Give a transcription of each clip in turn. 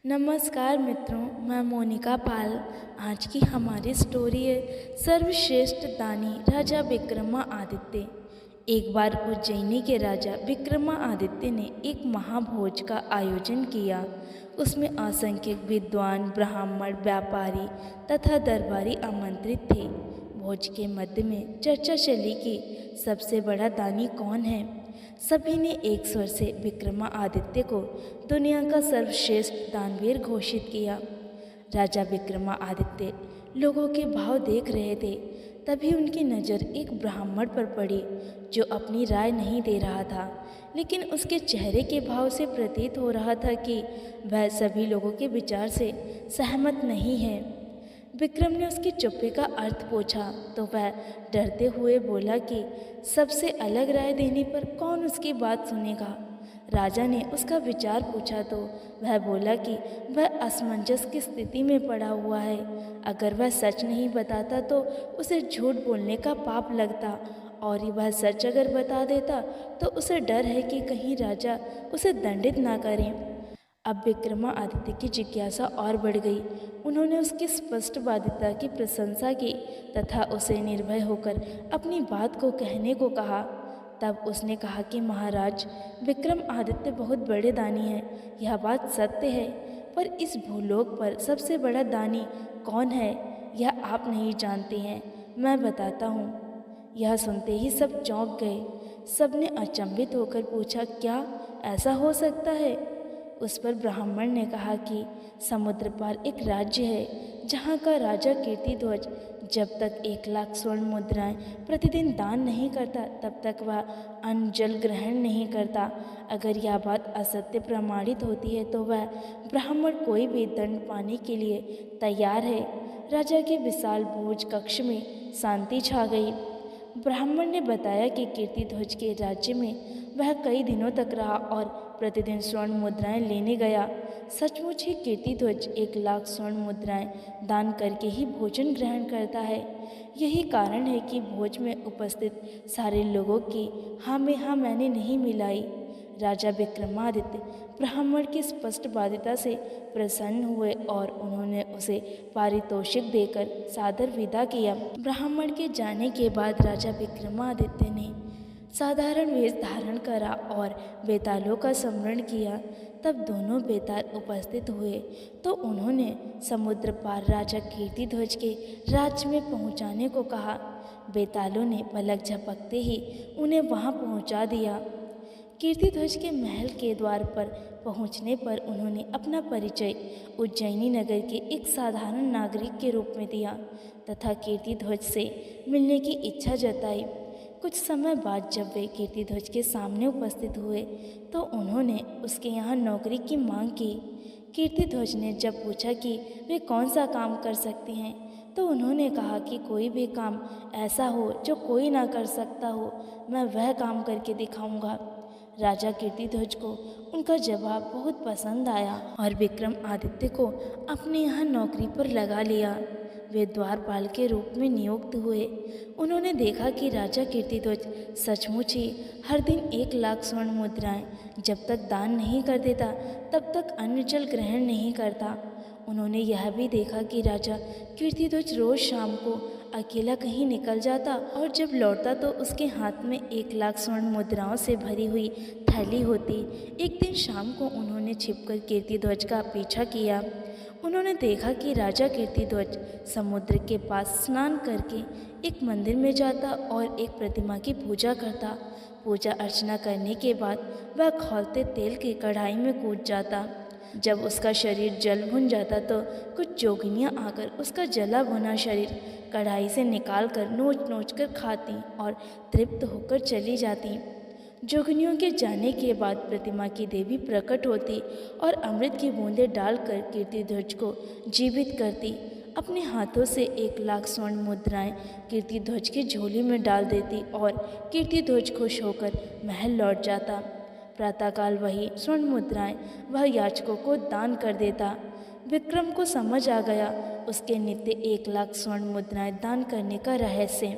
नमस्कार मित्रों, मैं मोनिका पाल। आज की हमारी स्टोरी है सर्वश्रेष्ठ दानी राजा विक्रमादित्य। एक बार उज्जैनी के राजा विक्रमादित्य ने एक महाभोज का आयोजन किया। उसमें असंख्य विद्वान, ब्राह्मण, व्यापारी तथा दरबारी आमंत्रित थे। भोज के मध्य में चर्चा चली कि सबसे बड़ा दानी कौन है। सभी ने एक स्वर से विक्रमादित्य को दुनिया का सर्वश्रेष्ठ दानवीर घोषित किया। राजा विक्रमादित्य लोगों के भाव देख रहे थे। तभी उनकी नज़र एक ब्राह्मण पर पड़ी जो अपनी राय नहीं दे रहा था, लेकिन उसके चेहरे के भाव से प्रतीत हो रहा था कि वह सभी लोगों के विचार से सहमत नहीं है। विक्रम ने उसकी चुप्पी का अर्थ पूछा तो वह डरते हुए बोला कि सबसे अलग राय देने पर कौन उसकी बात सुनेगा। राजा ने उसका विचार पूछा तो वह बोला कि वह असमंजस की स्थिति में पड़ा हुआ है। अगर वह सच नहीं बताता तो उसे झूठ बोलने का पाप लगता, और वह सच अगर बता देता तो उसे डर है कि कहीं राजा उसे दंडित ना करें। अब विक्रमादित्य की जिज्ञासा और बढ़ गई। उन्होंने उसकी स्पष्टवादिता की प्रशंसा की तथा उसे निर्भय होकर अपनी बात को कहने को कहा। तब उसने कहा कि महाराज, विक्रमादित्य बहुत बड़े दानी हैं, यह बात सत्य है, पर इस भूलोक पर सबसे बड़ा दानी कौन है यह आप नहीं जानते हैं। मैं बताता हूँ। यह सुनते ही सब चौंक गए। सबने अचंभित होकर पूछा, क्या ऐसा हो सकता है। उस पर ब्राह्मण ने कहा कि समुद्र पार एक राज्य है जहाँ का राजा कीर्तिध्वज जब तक 1,00,000 स्वर्ण मुद्राएं प्रतिदिन दान नहीं करता तब तक वह अन्न जल ग्रहण नहीं करता। अगर यह बात असत्य प्रमाणित होती है तो वह ब्राह्मण कोई भी दंड पाने के लिए तैयार है। राजा के विशाल भोज कक्ष में शांति छा गई। ब्राह्मण ने बताया कि कीर्तिध्वज के राज्य में वह कई दिनों तक रहा और प्रतिदिन स्वर्ण मुद्राएं लेने गया। सचमुच ही कीर्तिध्वज 1,00,000 स्वर्ण मुद्राएं दान करके ही भोजन ग्रहण करता है। यही कारण है कि भोज में उपस्थित सारे लोगों की हाँ में हाँ मैंने नहीं मिलाई। राजा विक्रमादित्य ब्राह्मण की स्पष्टवादिता से प्रसन्न हुए और उन्होंने उसे पारितोषिक देकर सादर विदा किया। ब्राह्मण के जाने के बाद राजा विक्रमादित्य ने साधारण वेश धारण करा और बेतालों का स्मरण किया। तब दोनों बेताल उपस्थित हुए तो उन्होंने समुद्र पार राजा कीर्तिध्वज के राज्य में पहुंचाने को कहा। बेतालों ने पलक झपकते ही उन्हें वहां पहुंचा दिया। कीर्तिध्वज के महल के द्वार पर पहुंचने पर उन्होंने अपना परिचय उज्जैनी नगर के एक साधारण नागरिक के रूप में दिया तथा कीर्तिध्वज से मिलने की इच्छा जताई। कुछ समय बाद जब वे कीर्तिध्वज के सामने उपस्थित हुए तो उन्होंने उसके यहाँ नौकरी की मांग की। कीर्तिध्वज ने जब पूछा कि वे कौन सा काम कर सकते हैं तो उन्होंने कहा कि कोई भी काम ऐसा हो जो कोई ना कर सकता हो, मैं वह काम करके दिखाऊंगा। राजा कीर्तिध्वज को उनका जवाब बहुत पसंद आया और विक्रमादित्य को अपने यहाँ नौकरी पर लगा लिया। वे द्वारपाल के रूप में नियुक्त हुए। उन्होंने देखा कि राजा कीर्तिध्वज सचमुच ही हर दिन 1,00,000 स्वर्ण मुद्राएं जब तक दान नहीं कर देता तब तक अन्न जल ग्रहण नहीं करता। उन्होंने यह भी देखा कि राजा कीर्तिध्वज रोज शाम को अकेला कहीं निकल जाता और जब लौटता तो उसके हाथ में 1,00,000 स्वर्ण मुद्राओं से भरी हुई थैली होती। एक दिन शाम को उन्होंने छिपकर कीर्तिध्वज का पीछा किया। उन्होंने देखा कि राजा कीर्तिध्वज समुद्र के पास स्नान करके एक मंदिर में जाता और एक प्रतिमा की पूजा करता। पूजा अर्चना करने के बाद वह खौलते तेल की कढ़ाई में कूद जाता। जब उसका शरीर जल भुन जाता तो कुछ जोगिनियाँ आकर उसका जला भुना शरीर कढ़ाई से निकाल कर नोच नोच कर खाती और तृप्त होकर चली जाती। जोगिनियों के जाने के बाद प्रतिमा की देवी प्रकट होती और अमृत की बूंदें डालकर कीर्तिध्वज को जीवित करती। अपने हाथों से 1,00,000 स्वर्ण मुद्राएं कीर्तिध्वज की झोली में डाल देती और कीर्तिध्वज खुश होकर महल लौट जाता। प्रातःकाल वही स्वर्ण मुद्राएं वह याचकों को दान कर देता। विक्रम को समझ आ गया उसके नित्य 1,00,000 स्वर्ण मुद्राएं दान करने का रहस्य।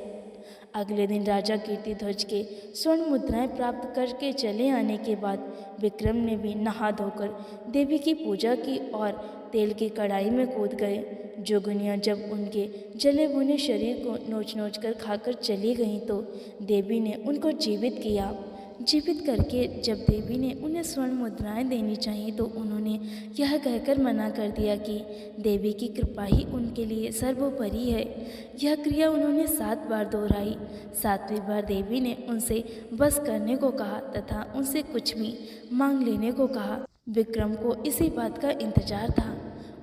अगले दिन राजा कीर्तिध्वज के स्वर्ण मुद्राएं प्राप्त करके चले आने के बाद विक्रम ने भी नहा धोकर देवी की पूजा की और तेल की कढ़ाई में कूद गए। जोगिनियाँ जब उनके जले भुने शरीर को नोच नोच कर खाकर चली गईं तो देवी ने उनको जीवित किया। जीवित करके जब देवी ने उन्हें स्वर्ण मुद्राएं देनी चाहिए तो उन्होंने यह कहकर मना कर दिया कि देवी की कृपा ही उनके लिए सर्वोपरि है। यह क्रिया उन्होंने 7 बार दोहराई। 7वीं बार देवी ने उनसे बस करने को कहा तथा उनसे कुछ भी मांग लेने को कहा। विक्रम को इसी बात का इंतजार था।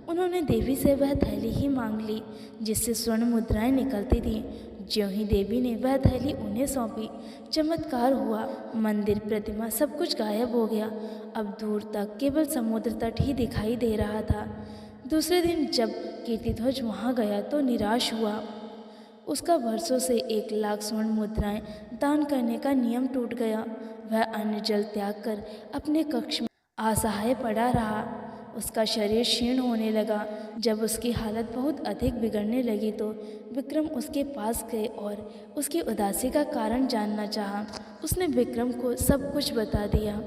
उन्होंने देवी से वह थैली ही मांग ली जिससे स्वर्ण मुद्राएं निकलती थीं। ज्यों ही देवी ने वह थैली उन्हें सौंपी, चमत्कार हुआ। मंदिर, प्रतिमा सब कुछ गायब हो गया। अब दूर तक केवल समुद्र तट ही दिखाई दे रहा था। दूसरे दिन जब कीर्तिध्वज वहाँ गया तो निराश हुआ। उसका वर्षों से 1 लाख स्वर्ण मुद्राएं दान करने का नियम टूट गया। वह अन्न जल त्याग कर अपने कक्ष में असहाय पड़ा रहा। उसका शरीर क्षीण होने लगा। जब उसकी हालत बहुत अधिक बिगड़ने लगी तो विक्रम उसके पास गए और उसकी उदासी का कारण जानना चाहा। उसने विक्रम को सब कुछ बता दिया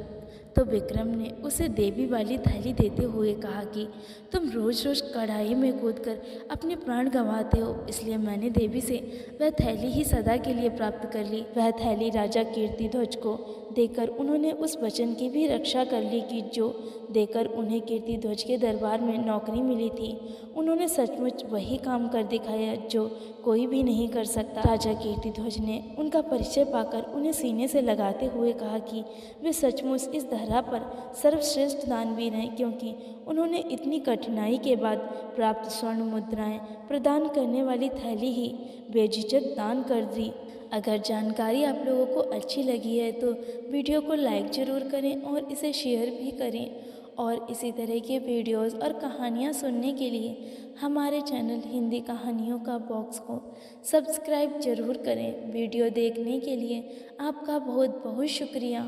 तो विक्रम ने उसे देवी वाली थैली देते हुए कहा कि तुम रोज़ रोज़ कढ़ाई में कूदकर अपने प्राण गंवाते हो, इसलिए मैंने देवी से वह थैली ही सदा के लिए प्राप्त कर ली। वह थैली राजा कीर्तिध्वज को देकर उन्होंने उस वचन की भी रक्षा कर ली कि जो देकर उन्हें कीर्तिध्वज के दरबार में नौकरी मिली थी। उन्होंने सचमुच वही काम कर दिखाया जो कोई भी नहीं कर सकता। राजा कीर्तिध्वज ने उनका परिचय पाकर उन्हें सीने से लगाते हुए कहा कि वे सचमुच इस धरा पर सर्वश्रेष्ठ दानवीर हैं, क्योंकि उन्होंने इतनी कठिनाई के बाद प्राप्त स्वर्ण मुद्राएं प्रदान करने वाली थैली ही बेझिझक दान कर दी। अगर जानकारी आप लोगों को अच्छी लगी है तो वीडियो को लाइक ज़रूर करें और इसे शेयर भी करें। और इसी तरह के वीडियोस और कहानियाँ सुनने के लिए हमारे चैनल हिंदी कहानियों का बॉक्स को सब्सक्राइब ज़रूर करें। वीडियो देखने के लिए आपका बहुत बहुत शुक्रिया।